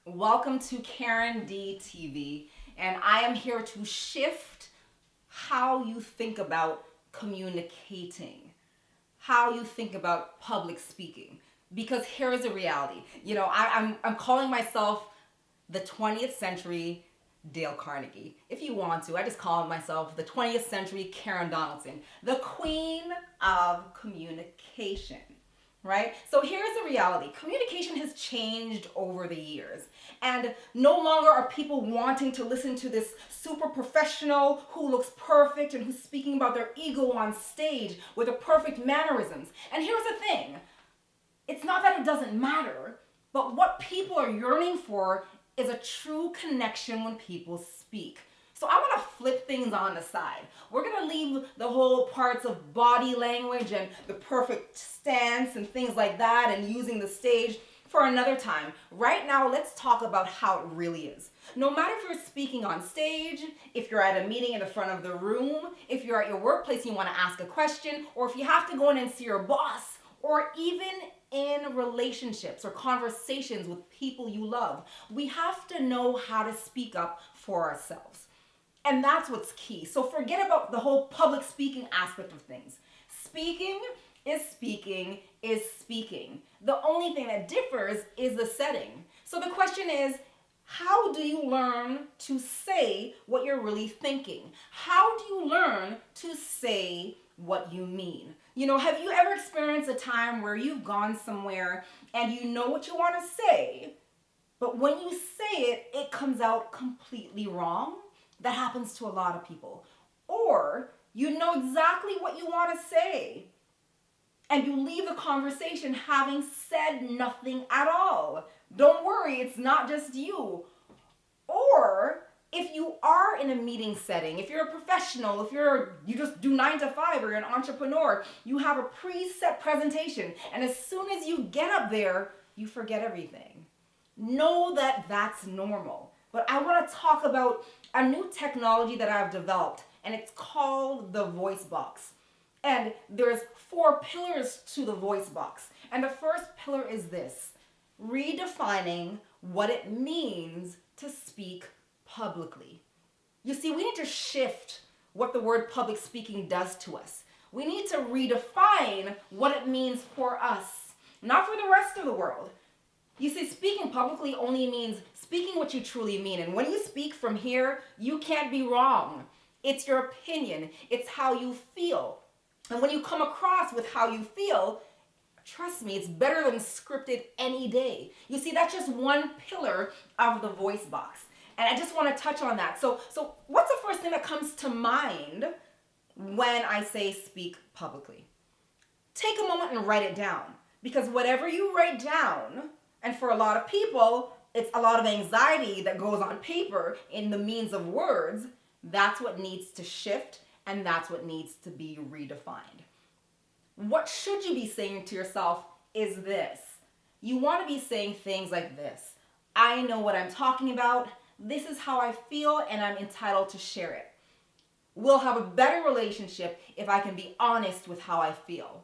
Welcome to Karen D TV, and I am here to shift how you think about communicating, how you think about public speaking. Because here is a reality. I'm calling myself the 20th century Dale Carnegie. If you want to, I just call myself the 20th century Karen Donaldson, the queen of communication. Right? So here's the reality. Communication has changed over the years. And no longer are people wanting to listen to this super professional who looks perfect and who's speaking about their ego on stage with the perfect mannerisms. And here's the thing. It's not that it doesn't matter, but what people are yearning for is a true connection when people speak. So I want to flip things on the side. We're going to leave the whole parts of body language and the perfect stance and things like that and using the stage for another time. Right now, let's talk about how it really is. No matter if you're speaking on stage, if you're at a meeting in the front of the room, if you're at your workplace and you want to ask a question, or if you have to go in and see your boss, or even in relationships or conversations with people you love, we have to know how to speak up for ourselves. And that's what's key. So forget about the whole public speaking aspect of things. Speaking is speaking is speaking. The only thing that differs is the setting. So the question is, how do you learn to say what you're really thinking? How do you learn to say what you mean? Have you ever experienced a time where you've gone somewhere and you know what you want to say, but when you say it, it comes out completely wrong? That happens to a lot of people. Or you know exactly what you want to say, and you leave the conversation having said nothing at all. Don't worry, it's not just you. Or if you are in a meeting setting, if you're a professional, if you just do 9 to 5 or you're an entrepreneur, you have a preset presentation, and as soon as you get up there, you forget everything. Know that that's normal. But I want to talk about a new technology that I've developed, and it's called the voice box. And there's 4 pillars to the voice box. And the first pillar is this: redefining what it means to speak publicly. You see, we need to shift what the word public speaking does to us. We need to redefine what it means for us, not for the rest of the world. You see, speaking publicly only means speaking what you truly mean. And when you speak from here, you can't be wrong. It's your opinion. It's how you feel. And when you come across with how you feel, trust me, it's better than scripted any day. You see, that's just one pillar of the voice box. And I just want to touch on that. So what's the first thing that comes to mind when I say speak publicly? Take a moment and write it down. Because whatever you write down, and for a lot of people, it's a lot of anxiety that goes on paper in the means of words. That's what needs to shift, and that's what needs to be redefined. What should you be saying to yourself is this. You want to be saying things like this: I know what I'm talking about. This is how I feel, and I'm entitled to share it. We'll have a better relationship if I can be honest with how I feel.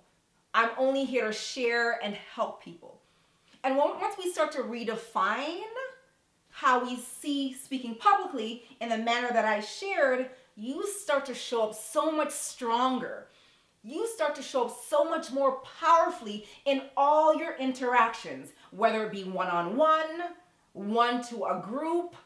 I'm only here to share and help people. And once we start to redefine how we see speaking publicly in the manner that I shared, you start to show up so much stronger. You start to show up so much more powerfully in all your interactions, whether it be one-on-one, one to a group,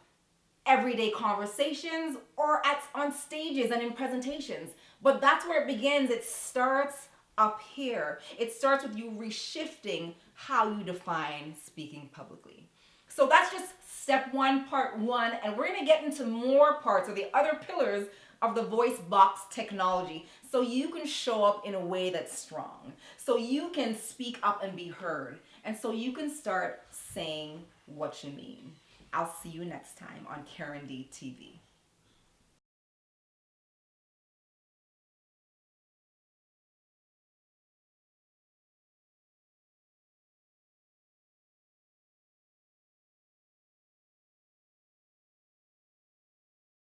everyday conversations, or on stages and in presentations. But that's where it begins. It starts up here. It starts with you reshifting how you define speaking publicly. So that's just step 1, part 1, and we're going to get into more parts of the other pillars of the voice box technology so you can show up in a way that's strong, so you can speak up and be heard, and so you can start saying what you mean. I'll see you next time on Karen D TV.